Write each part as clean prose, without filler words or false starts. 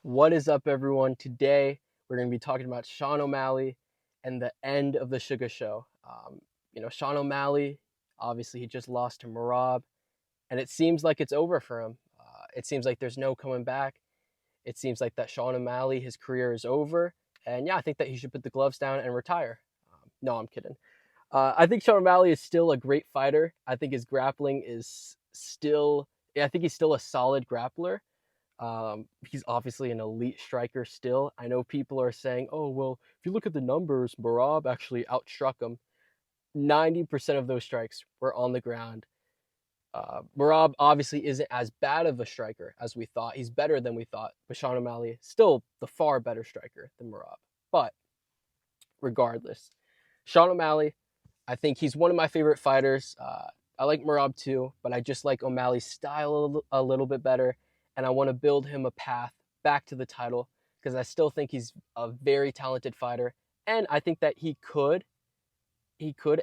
What is up, everyone? Today, we're going to be talking about Sean O'Malley and the end of the Sugar Show. Sean O'Malley, obviously, he just lost to Merab, and it seems like it's over for him. It seems like there's no coming back. It seems like that Sean O'Malley, his career is over. And yeah, I think that he should put the gloves down and retire. No, I'm kidding. I think Sean O'Malley is still a great fighter. I think his grappling is still, I think he's still a solid grappler. He's obviously an elite striker still. I know people are saying, oh, well, if you look at the numbers, Merab actually outstruck him. 90% of those strikes were on the ground. Merab obviously isn't as bad of a striker as we thought. He's better than we thought. But Sean O'Malley, still the far better striker than Merab. But regardless, Sean O'Malley, I think he's one of my favorite fighters. I like Merab too, but I just like O'Malley's style a little bit better. And I want to build him a path back to the title because I still think he's a very talented fighter. And I think that he could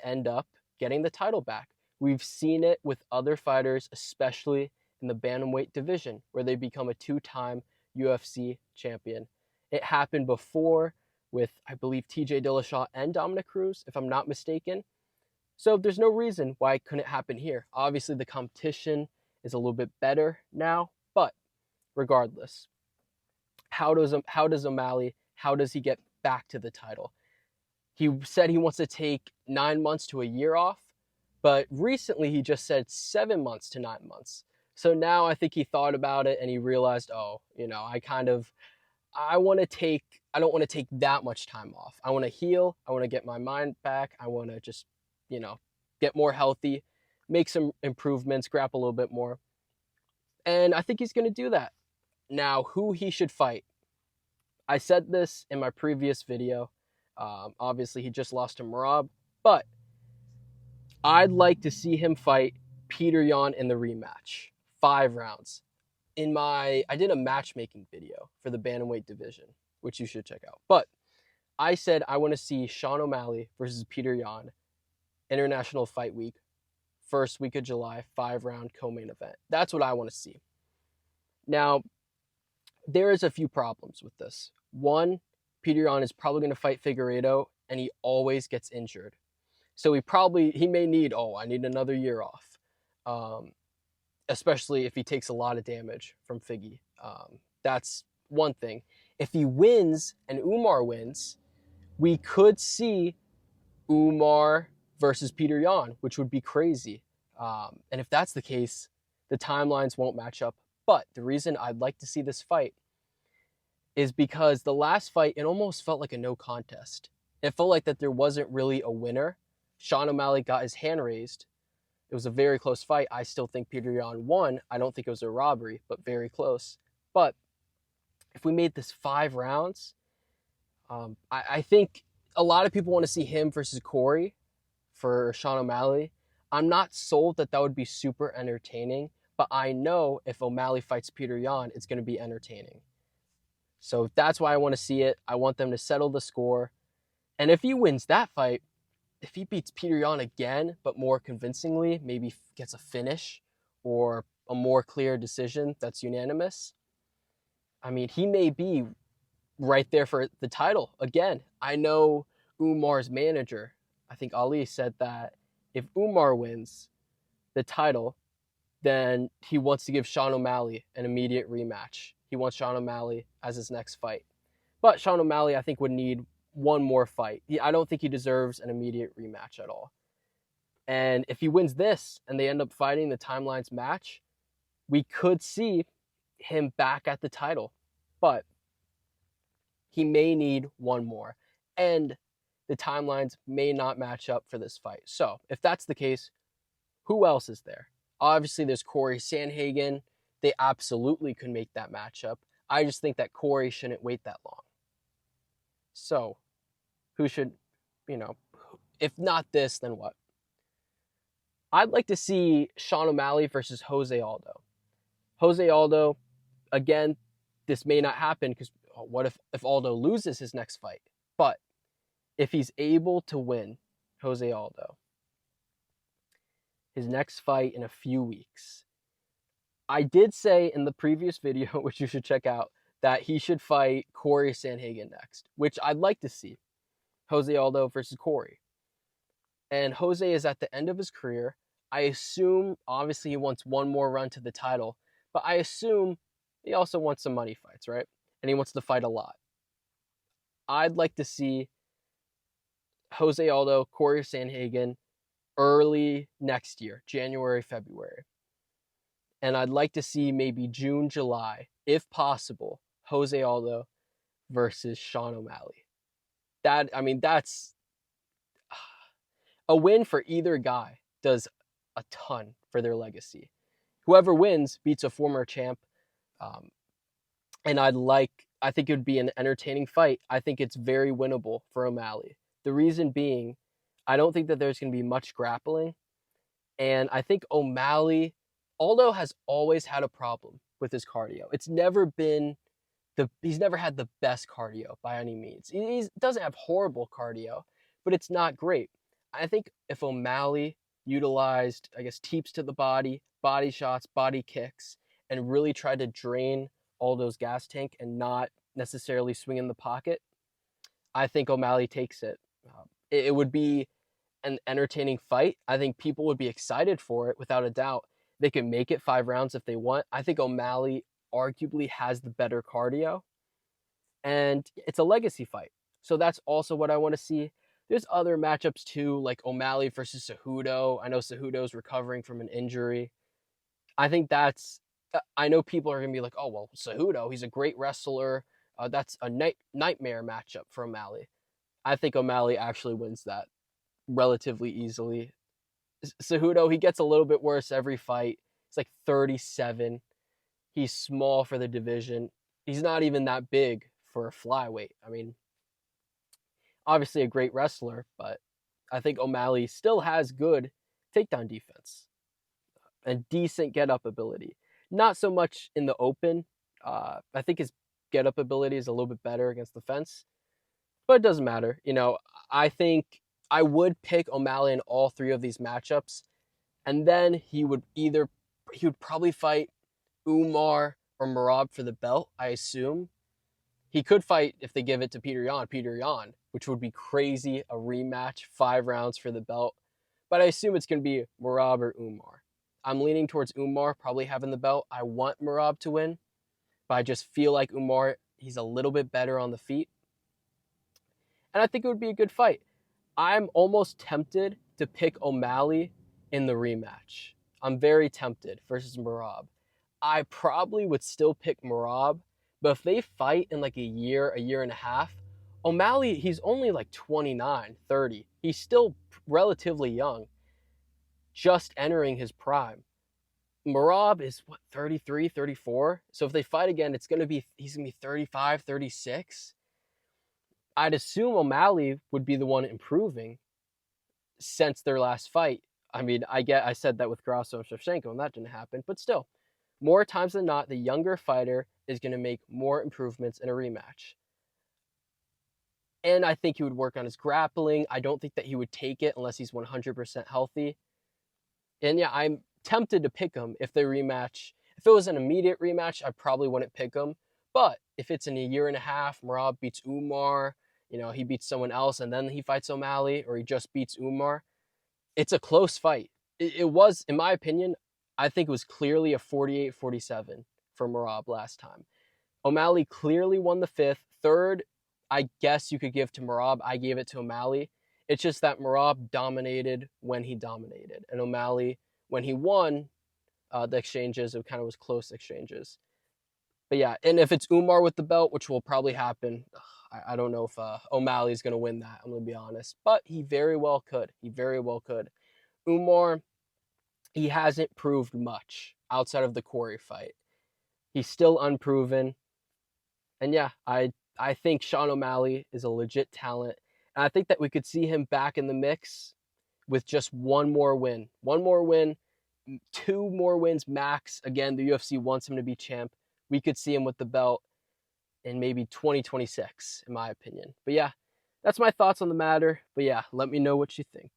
end up getting the title back. We've seen it with other fighters, especially in the bantamweight division, where they become a two-time UFC champion. It happened before with, I believe, TJ Dillashaw and Dominic Cruz, if I'm not mistaken. So there's no reason why it couldn't happen here. Obviously, the competition is a little bit better now, but regardless, how does O'Malley, how does he get back to the title? He said he wants to take 9 months to a year off, but recently he just said 7 months to 9 months. So now I think he thought about it and he realized, I want to take, I don't want to take that much time off. I want to heal. I want to get my mind back. I want to just, get more healthy, make some improvements, grapple a little bit more. And I think he's going to do that. Now, who he should fight. I said this in my previous video. Obviously, he just lost to Merab, but I'd like to see him fight Peter Yan in the rematch. 5 rounds. I did a matchmaking video for the bantamweight division, which you should check out. But I said I want to see Sean O'Malley versus Peter Yan, International Fight Week, first week of July, 5-round co-main event. That's what I want to see. Now, there is a few problems with this. One, Peter Yan is probably going to fight Figueiredo, and he always gets injured. So he may need, I need another year off, especially if he takes a lot of damage from Figgy. That's one thing. If he wins and Umar wins, we could see Umar versus Peter Yan, which would be crazy. And if that's the case, the timelines won't match up. But the reason I'd like to see this fight is because the last fight, it almost felt like a no contest. It felt like that there wasn't really a winner. Sean O'Malley got his hand raised. It was a very close fight. I still think Peter Yan won. I don't think it was a robbery, but very close. But if we made this 5 rounds, I think a lot of people want to see him versus Corey for Sean O'Malley. I'm not sold that would be super entertaining, but I know if O'Malley fights Peter Yan, it's going to be entertaining. So that's why I want to see it. I want them to settle the score. And if he wins that fight, if he beats Peter Yan again, but more convincingly, maybe gets a finish or a more clear decision that's unanimous, I mean, he may be right there for the title again. I know Umar's manager, I think Ali, said that if Umar wins the title, then he wants to give Sean O'Malley an immediate rematch. He wants Sean O'Malley as his next fight. But Sean O'Malley, I think, would need one more fight. I don't think he deserves an immediate rematch at all. And if he wins this and they end up fighting, the timelines match, we could see him back at the title. But he may need one more. And the timelines may not match up for this fight. So if that's the case, who else is there? Obviously, there's Corey Sandhagen. They absolutely could make that matchup. I just think that Corey shouldn't wait that long. So, who should, if not this, then what? I'd like to see Sean O'Malley versus Jose Aldo. Jose Aldo, again, this may not happen because what if Aldo loses his next fight? But if he's able to win Jose Aldo, his next fight in a few weeks, I did say in the previous video, which you should check out, that he should fight Corey Sandhagen next, which I'd like to see. Jose Aldo versus Corey. And Jose is at the end of his career. I assume, obviously, he wants one more run to the title, but I assume he also wants some money fights, right? And he wants to fight a lot. I'd like to see Jose Aldo, Corey Sandhagen early next year, January, February. And I'd like to see maybe June, July, if possible, Jose Aldo versus Sean O'Malley. That's a win for either guy does a ton for their legacy. Whoever wins beats a former champ. And I think it would be an entertaining fight. I think it's very winnable for O'Malley. The reason being, I don't think that there's going to be much grappling. And I think O'Malley, Aldo has always had a problem with his cardio. He's never had the best cardio by any means. He doesn't have horrible cardio, but it's not great. I think if O'Malley utilized, teeps to the body, body shots, body kicks, and really tried to drain Aldo's gas tank and not necessarily swing in the pocket, I think O'Malley takes it. It would be an entertaining fight. I think people would be excited for it without a doubt. They can make it 5 rounds if they want. I think O'Malley arguably has the better cardio, and it's a legacy fight. So that's also what I want to see. There's other matchups too, like O'Malley versus Cejudo. I know Cejudo's recovering from an injury. I know people are going to be like, oh, well, Cejudo, he's a great wrestler. That's a nightmare matchup for O'Malley. I think O'Malley actually wins that relatively easily. Cejudo, he gets a little bit worse every fight. He's like 37. He's small for the division. He's not even that big for a flyweight. Obviously a great wrestler, but I think O'Malley still has good takedown defense and decent get-up ability. Not so much in the open. I think his get-up ability is a little bit better against the fence, but it doesn't matter. I think I would pick O'Malley in all 3 of these matchups, and then he would probably fight Umar or Merab for the belt, I assume. He could fight, if they give it to Peter Yan, which would be crazy, a rematch, 5 rounds for the belt. But I assume it's going to be Merab or Umar. I'm leaning towards Umar probably having the belt. I want Merab to win, but I just feel like Umar, he's a little bit better on the feet. And I think it would be a good fight. I'm almost tempted to pick O'Malley in the rematch. I'm very tempted versus Merab. I probably would still pick Merab, but if they fight in like a year and a half, O'Malley, he's only like 29, 30. He's still relatively young, just entering his prime. Merab is 33, 34. So if they fight again, he's going to be 35, 36. I'd assume O'Malley would be the one improving since their last fight. I said that with Grasso and Shevchenko, and that didn't happen. But still, more times than not, the younger fighter is going to make more improvements in a rematch. And I think he would work on his grappling. I don't think that he would take it unless he's 100% healthy. And yeah, I'm tempted to pick him if they rematch. If it was an immediate rematch, I probably wouldn't pick him. But if it's in a year and a half, Merab beats Umar, he beats someone else, and then he fights O'Malley, or he just beats Umar, it's a close fight. It was, in my opinion, I think it was clearly a 48-47 for Merab last time. O'Malley clearly won the 5th. 3rd, I guess you could give to Merab. I gave it to O'Malley. It's just that Merab dominated when he dominated. And O'Malley, when he won the exchanges, it kind of was close exchanges. But yeah, and if it's Umar with the belt, which will probably happen, I don't know if O'Malley's going to win that, I'm going to be honest. But he very well could. Umar, he hasn't proved much outside of the Corey fight. He's still unproven. And yeah, I think Sean O'Malley is a legit talent. And I think that we could see him back in the mix with just one more win. 2 more wins max. Again, the UFC wants him to be champ. We could see him with the belt in maybe 2026, in my opinion. But yeah, that's my thoughts on the matter. But yeah, let me know what you think.